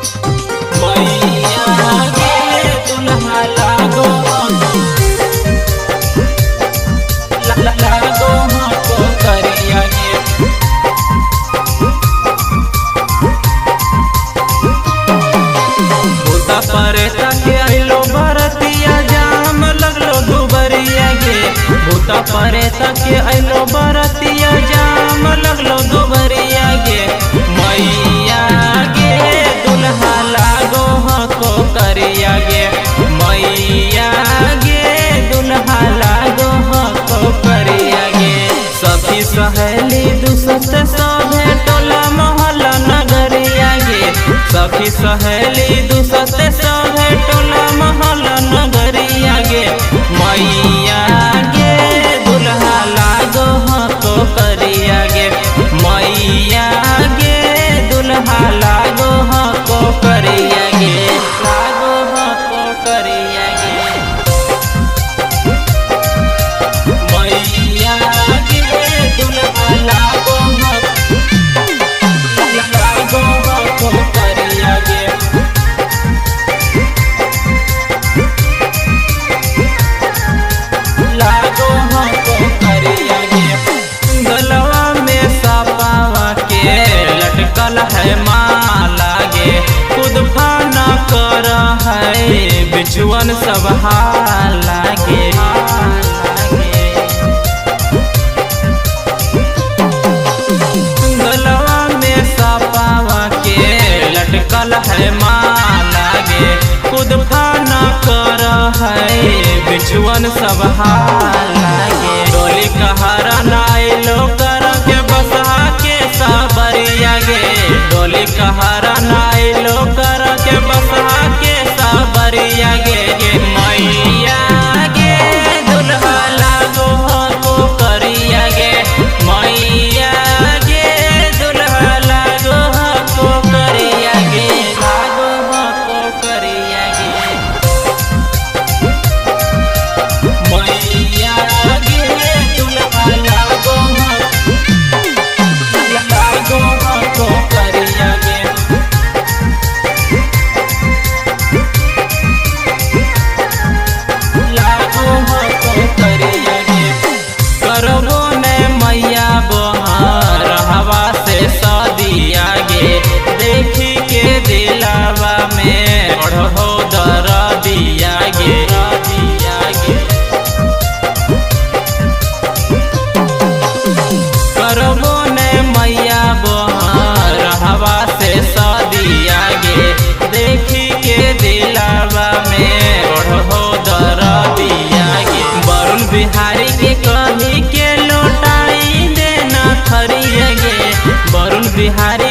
मैया गे दुल्हा लागो लागो हमको करिया गे। भूता परेता के आइलो बरतिया जाम लगलो दुबरिया गे। भूता परेता के आइलो बरतिया जाम लगलो दुबरिया गे। मैया गे दुल्हा लागो हमको करिया गे। मैया गे दुल्हा लागो हमको करिया गे। सखी सहेली दुसत सभे टोला मोहल्ला नगरिया गे। सखी सहेली दुसत सभे टोला मोहल्ला नगरिया गे। मैया गे दुल्हा लागो हमको करिया गे। मैया गे दुल्हा लागो हमको करिया गे। लागो हमको करिया गे। मैया गे दुल्हा लागो हमको करिया गे। लागो हमको करिया गे। गलवा में सपावा के लटकल है माला गे। खुद फाना कर है बिचुअन सब हाला गे। गलवा में सपावा के लटकल है माला गे। खुद फाना कर है बिचुअन सब हाला गे। डोली कहरा नाइलो कर के बसहा के साबरिया गे। डोली कहरा नाइलो कर के बसहा के साबरिया गे। मैया गे दुल्हा लागो हमको करिया गे। मैया गे दुल्हा लागो हमको करिया गे। लागो हमको करिया गे। मैया गे दुल्हा लागो हमको करिया गे। लागो हमको करिया गे। करबो ने मैया बहार हवा से सदिया गे। देखी के दिलावा में बढ़ो दरदिया गे। करबो ने मैया बहार हवा से सदिया गे। देखी के दिलावा में बढ़ो दरदिया गे। वरुण बिहारी के कही के लौटाई देना खरिया गे। वरुण बिहारी